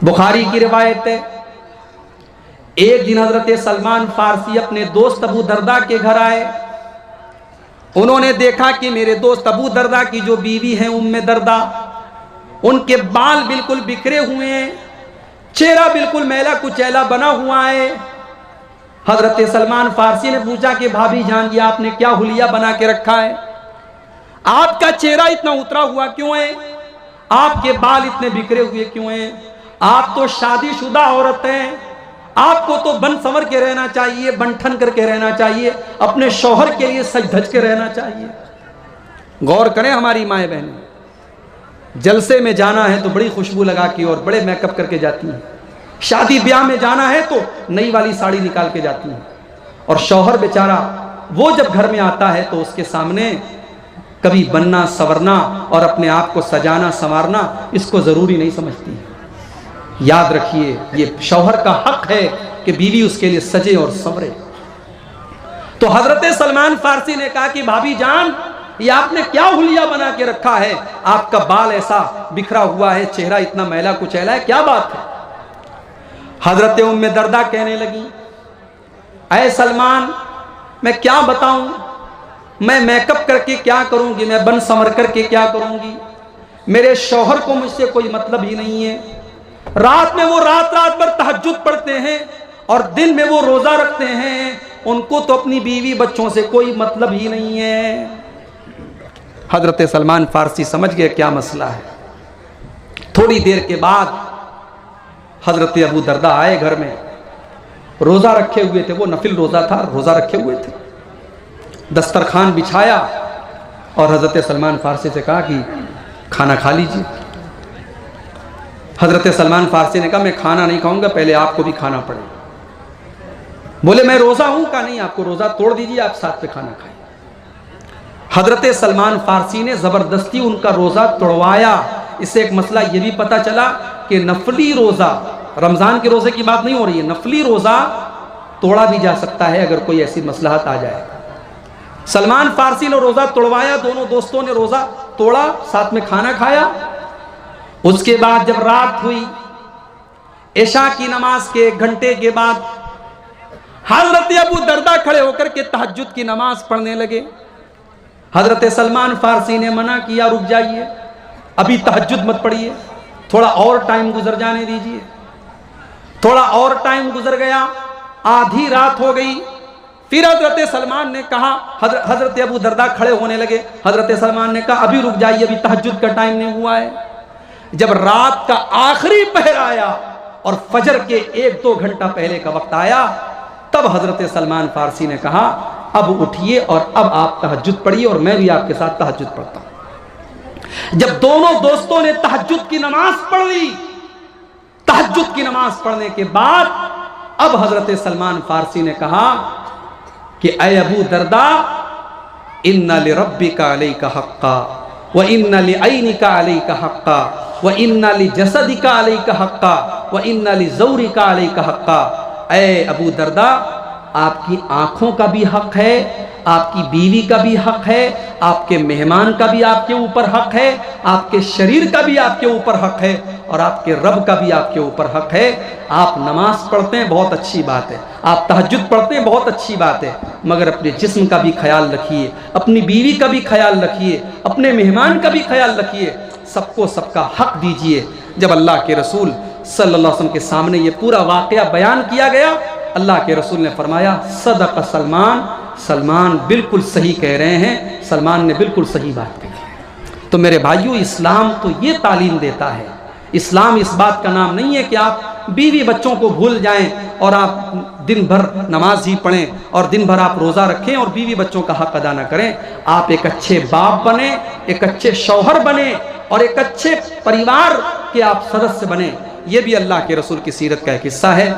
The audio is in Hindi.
बुखारी की रिवायत है, एक दिन हजरत सलमान फारसी अपने दोस्त अबू दरदा के घर आए। उन्होंने देखा कि मेरे दोस्त अबू दरदा की जो बीवी है उम्मे दरदा, उनके बाल बिल्कुल बिखरे हुए हैं, चेहरा बिल्कुल मैला कुचैला बना हुआ है। हजरत सलमान फारसी ने पूछा कि भाभी जान, ये आपने क्या हुलिया बना के रखा है? आपका चेहरा इतना उतरा हुआ क्यों है? आपके बाल इतने बिखरे हुए क्यों हैं? आप तो शादीशुदा औरत हैं, आपको तो बन संवर के रहना चाहिए, बन ठन करके रहना चाहिए, अपने शौहर के लिए सज धज के रहना चाहिए। गौर करें हमारी माएँ बहनें, जलसे में जाना है तो बड़ी खुशबू लगा के और बड़े मेकअप करके जाती हैं, शादी ब्याह में जाना है तो नई वाली साड़ी निकाल के जाती हैं, और शौहर बेचारा वो जब घर में आता है तो उसके सामने कभी बनना संवरना और अपने आप को सजाना संवारना इसको ज़रूरी नहीं समझती है। याद रखिए, ये शौहर का हक है कि बीवी उसके लिए सजे और संवरे। तो हजरत सलमान फारसी ने कहा कि भाभी जान, ये आपने क्या हुलिया बना के रखा है? आपका बाल ऐसा बिखरा हुआ है, चेहरा इतना मैला कुचैला है, क्या बात है? हजरत उम्मे दरदा कहने लगी, ऐ सलमान, मैं क्या बताऊं, मैं मेकअप करके क्या करूंगी, मैं बन संवर करके क्या करूंगी? मेरे शौहर को मुझसे कोई मतलब ही नहीं है। रात में वो रात रात भर तहज्जुद पढ़ते हैं और दिन में वो रोजा रखते हैं, उनको तो अपनी बीवी बच्चों से कोई मतलब ही नहीं है। हजरत सलमान फारसी समझ गए क्या मसला है। थोड़ी देर के बाद हजरत अबू दरदा आए घर में, रोजा रखे हुए थे, वो नफिल रोजा था, रोजा रखे हुए थे। दस्तरखान बिछाया और हजरत सलमान फारसी से कहा कि खाना खा लीजिए। हजरत सलमान फारसी ने कहा मैं खाना नहीं खाऊंगा, पहले आपको भी खाना पड़ेगा। बोले मैं रोजा हूं? का नहीं, आपको रोजा तोड़ दीजिए, आप साथ में खाना खाइए। हजरत सलमान फारसी ने जबरदस्ती उनका रोजा तोड़वाया। इससे एक मसला यह भी पता चला कि नफली रोजा, रमजान के रोजे की बात नहीं हो रही है, नफली रोजा तोड़ा भी जा सकता है अगर कोई ऐसी मसलहत आ जाए। सलमान फारसी ने रोजा तोड़वाया, दोनों दोस्तों ने रोजा तोड़ा, साथ में खाना खाया। उसके बाद जब रात हुई, इशा की नमाज के 1 घंटे के बाद हजरत अबू दरदा खड़े होकर के तहज्जुद की नमाज पढ़ने लगे। हजरत सलमान फारसी ने मना किया, रुक जाइए, अभी तहज्जुद मत पढ़िए, थोड़ा और टाइम गुजर जाने दीजिए। थोड़ा और टाइम गुजर गया, आधी रात हो गई। फिर हजरत सलमान ने कहा, हजरत अबू दरदा खड़े होने लगे। हजरत सलमान ने कहा अभी रुक जाइए, अभी तहज्जुद का टाइम नहीं हुआ है। जब रात का आखिरी पहर आया और फजर के 1-2 घंटा पहले का वक्त आया, तब हजरत सलमान फारसी ने कहा अब उठिए और अब आप तहज्जुद पढ़िए और मैं भी आपके साथ तहज्जुद पढ़ता हूं। जब दोनों दोस्तों ने तहज्जुद की नमाज पढ़ ली, तहज्जुद की नमाज पढ़ने के बाद अब हजरत सलमान फारसी ने कहा कि ऐ अबू दरदा, इन्ना लिरब्बिका अलैका हक्का व इन्ना लिअयनिका अलैका हक्का व इन्ना लिजसदिका अलैका हक्का व इन्ना लिज़ौरिका अलैका हक्का। ऐ अबू दरदा, आपकी आंखों का भी हक है, आपकी बीवी का भी हक है, आपके मेहमान का भी आपके ऊपर हक है, आपके शरीर का भी आपके ऊपर हक है और आपके रब का भी आपके ऊपर हक है। आप नमाज पढ़ते हैं, बहुत अच्छी बात है, आप तहज्जुद पढ़ते हैं, बहुत अच्छी बात है, मगर अपने जिस्म का भी ख्याल रखिए, अपनी बीवी का भी ख्याल रखिए, अपने मेहमान का भी ख्याल रखिए, सबको सबका हक दीजिए। जब अल्लाह के रसूल सल्लल्लाहु अलैहि वसल्लम के सामने ये पूरा वाक़या बयान किया गया, अल्लाह के रसूल ने फरमाया सदक़ सलमान, सलमान बिल्कुल सही कह रहे हैं, सलमान ने बिल्कुल सही बात कही। तो मेरे भाइयों, इस्लाम तो ये तालीम देता है। इस्लाम इस बात का नाम नहीं है कि आप बीवी बच्चों को भूल जाएं और आप दिन भर नमाज ही पढ़ें और दिन भर आप रोज़ा रखें और बीवी बच्चों का हक अदा ना करें। आप एक अच्छे बाप बने, एक अच्छे शौहर बने और एक अच्छे परिवार के आप सदस्य बने। ये भी अल्लाह के रसूल की सीरत का एक हिस्सा है।